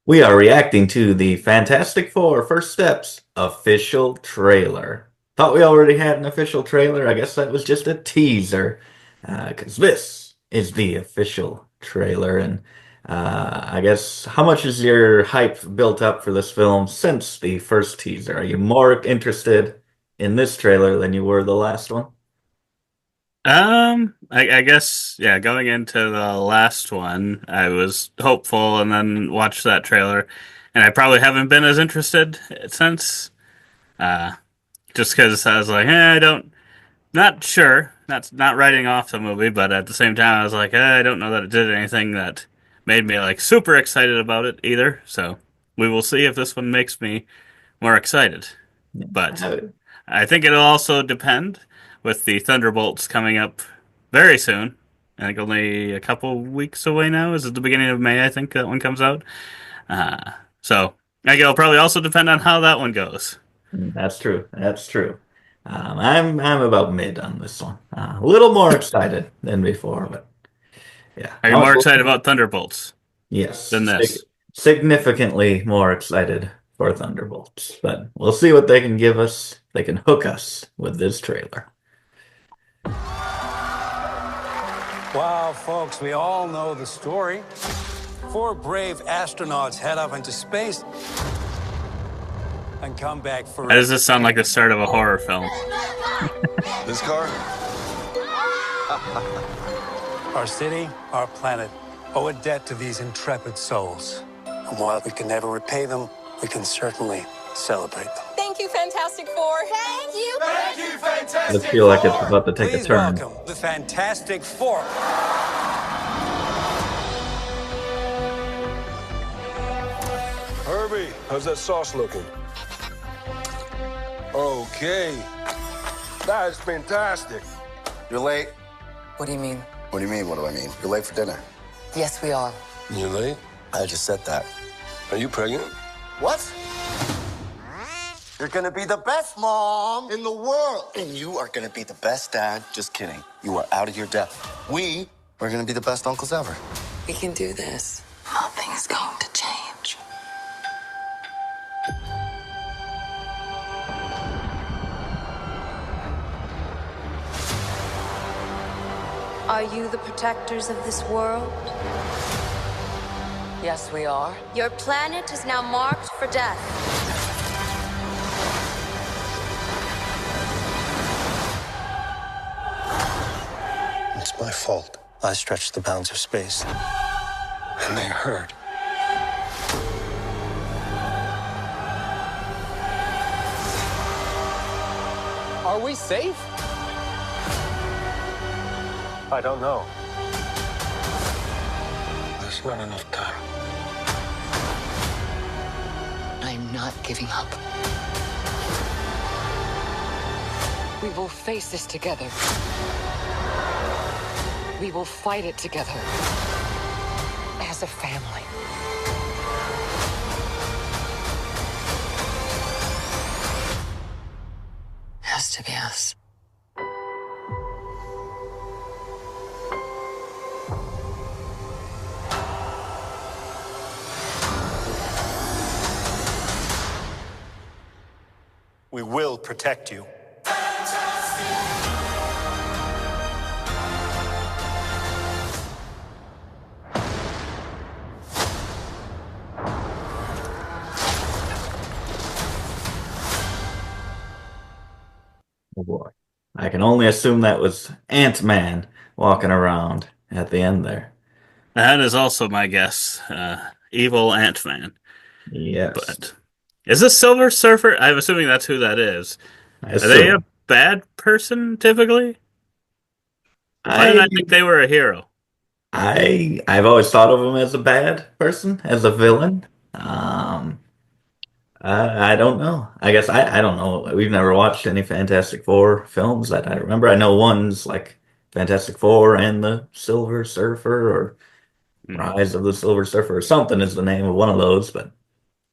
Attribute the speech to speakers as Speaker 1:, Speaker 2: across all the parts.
Speaker 1: We are reacting to the Fantastic Four First Steps official trailer. Thought we already had an official trailer. I guess that was just a teaser, because this is the official trailer. And I guess how much is your hype built up for this film since the first teaser? Are you more interested in this trailer than you were the last one?
Speaker 2: I guess, yeah, going into the last one, I was hopeful and then watched that trailer, and I probably haven't been as interested since, uh, just because I was like, not sure, not writing off the movie, but at the same time, I was like, I don't know that it did anything that made me like super excited about it either, so we will see if this one makes me more excited. But
Speaker 1: I,
Speaker 2: I think it'll also depend with the Thunderbolts coming up very soon. I think only a couple weeks away now. Is it the beginning of May? I think that one comes out. So I think it'll probably also depend on how that one goes.
Speaker 1: that's true. That's true. I'm about mid on this one. A little more excited than before, but yeah.
Speaker 2: Are you more excited about Thunderbolts than
Speaker 1: Yes,
Speaker 2: this?
Speaker 1: significantly more excited for Thunderbolts, but we'll see what they can give us. They can hook us with this trailer.
Speaker 3: Wow, folks, we all know the story. Four brave astronauts head off into space and come back
Speaker 2: How does
Speaker 3: forever.
Speaker 2: this sound like the start of a horror film?
Speaker 4: This car?
Speaker 3: Our city, our planet, owe a debt to these intrepid souls. And while we can never repay them, we can certainly celebrate them.
Speaker 5: Thank you, Fantastic Four. Thank you.
Speaker 4: Thank you,
Speaker 1: Does
Speaker 4: Fantastic
Speaker 1: feel like it's
Speaker 4: Four!
Speaker 1: about to take a
Speaker 3: Please
Speaker 1: turn.
Speaker 3: welcome the Fantastic Four.
Speaker 4: Herbie, how's that sauce looking? Okay. That is fantastic.
Speaker 6: You're late.
Speaker 5: What do you mean?
Speaker 6: What do you mean? What do I mean? You're late for dinner.
Speaker 5: Yes, we are.
Speaker 4: You late?
Speaker 6: I just said that.
Speaker 4: Are you pregnant?
Speaker 6: What? You're gonna be the best mom in the world. And you are gonna be the best dad. Just kidding. You are out of your depth. We are gonna be the best uncles ever.
Speaker 5: We can do this. Nothing's going to change.
Speaker 7: Are you the protectors of this world?
Speaker 5: Yes, we are.
Speaker 7: Your planet is now marked for death.
Speaker 3: It's my fault. I stretched the bounds of space. And they hurt.
Speaker 8: Are we safe?
Speaker 3: I don't know. There's not enough time.
Speaker 5: I'm not giving up. We will face this together. We will fight it together. As a family. Has to be us.
Speaker 3: We will protect you.
Speaker 1: Oh boy. I can only assume that was Ant-Man walking around at the end there.
Speaker 2: That is also my guess. Evil Ant-Man.
Speaker 1: Yes.
Speaker 2: But is this Silver Surfer? I'm assuming that's who that is.
Speaker 1: I
Speaker 2: Are they a
Speaker 1: assume.
Speaker 2: bad person typically? Why did
Speaker 1: I
Speaker 2: I think they were a hero?
Speaker 1: I've always thought of him as a bad person, as a villain. Um, I don't know. I guess I don't know. We've never watched any Fantastic Four films that I remember. I know one's like Fantastic Four and the Silver Surfer or
Speaker 2: Hmm.
Speaker 1: Rise of the Silver Surfer or something is the name of one of those, but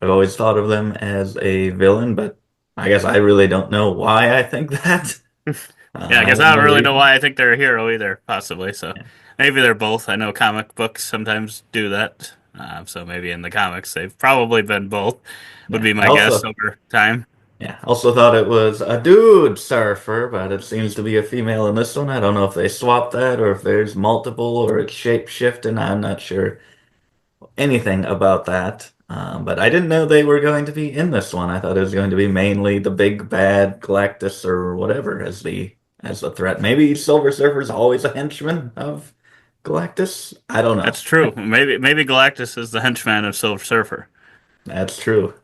Speaker 1: I've always thought of them as a villain, but I guess I really don't know why I think that.
Speaker 2: Yeah, I
Speaker 1: I
Speaker 2: guess
Speaker 1: have
Speaker 2: I don't
Speaker 1: no
Speaker 2: really know
Speaker 1: reason.
Speaker 2: why I think they're a hero either, possibly. So maybe they're both. I know comic books sometimes do that. So maybe in the comics they've probably been both. Would
Speaker 1: Yeah.
Speaker 2: be my guess over time.
Speaker 1: Also thought it was a dude surfer, but it seems to be a female in this one. I don't know if they swapped that or if there's multiple or it's shape shifting. I'm not sure anything about that. But I didn't know they were going to be in this one. I thought it was going to be mainly the big bad Galactus or whatever as the threat. Maybe Silver Surfer's always a henchman of Galactus. I don't know.
Speaker 2: That's true. Maybe Galactus is the henchman of Silver Surfer.
Speaker 1: That's true.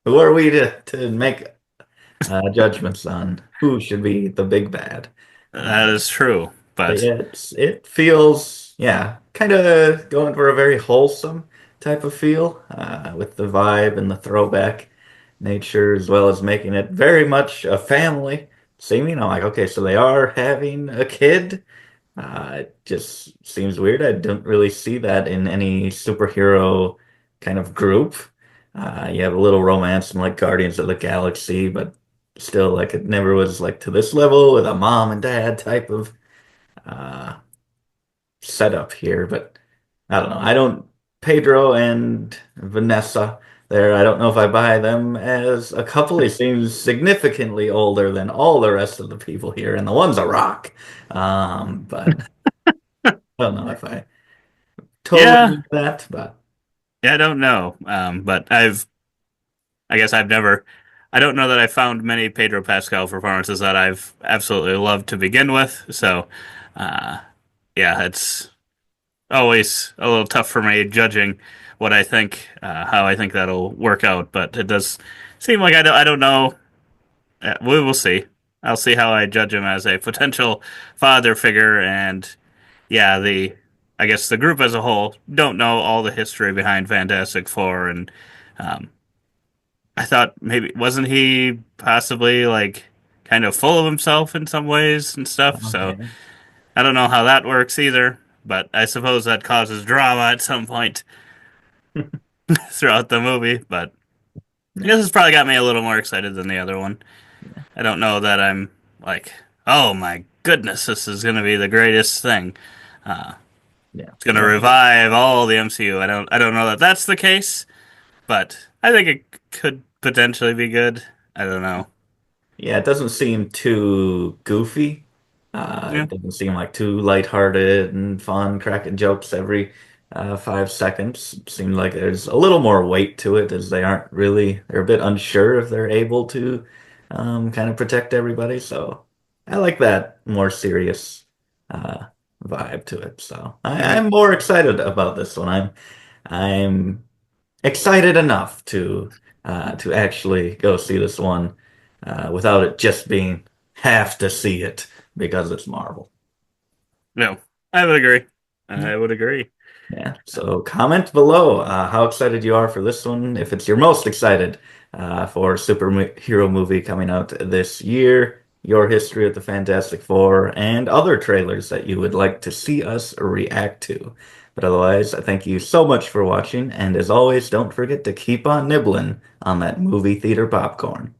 Speaker 1: Who are we to make judgments on who should be the big bad? Uh,
Speaker 2: That is true.
Speaker 1: but
Speaker 2: But
Speaker 1: yeah, it feels kind of going for a very wholesome type of feel with the vibe and the throwback nature, as well as making it very much a family. Seeming, I'm like, okay, so they are having a kid. It just seems weird. I don't really see that in any superhero kind of group. You have a little romance in like Guardians of the Galaxy, but still, like it never was like to this level with a mom and dad type of uh, setup here. But I don't know. I don't Pedro and Vanessa there. I don't know if I buy them as a couple. They seem significantly older than all the rest of the people here, and the one's a rock. But I don't know if I totally
Speaker 2: yeah,
Speaker 1: need that, but
Speaker 2: yeah, I don't know. But I guess I've never, I don't know that I found many Pedro Pascal performances that I've absolutely loved to begin with. So, uh, yeah, it's always a little tough for me judging what I think, how I think that'll work out. But it does seem like I don't know. We will see. I'll see how I judge him as a potential father figure, and yeah, I guess the group as a whole don't know all the history behind Fantastic Four, and um, I thought maybe wasn't he possibly like kind of full of himself in some ways and stuff. So
Speaker 1: okay.
Speaker 2: I don't know how that works either, but I suppose that causes drama at some point throughout the movie. But
Speaker 1: Yeah,
Speaker 2: this has probably got me a little more excited than the other one. I don't know that I'm like, oh my goodness, this is going to be the greatest thing. Uh,
Speaker 1: yeah.
Speaker 2: it's going to
Speaker 1: Well,
Speaker 2: revive all the MCU. I don't know that that's the case, but I think it could potentially be good. I don't know.
Speaker 1: yeah, it doesn't seem too goofy.
Speaker 2: Yeah,
Speaker 1: It doesn't seem like too lighthearted and fun, cracking jokes every 5 seconds. It seems like there's a little more weight to it as they're a bit unsure if they're able to kind of protect everybody. So I like that more serious uh, vibe to it. So
Speaker 2: okay.
Speaker 1: I'm more excited about this one. I'm excited enough to actually go see this one without it just being have to see it because it's Marvel.
Speaker 2: No, I would agree. I would agree.
Speaker 1: Yeah. So comment below how excited you are for this one. If it's your most excited for a superhero movie coming out this year, your history of the Fantastic Four, and other trailers that you would like to see us react to. But otherwise, I thank you so much for watching, and as always, don't forget to keep on nibbling on that movie theater popcorn.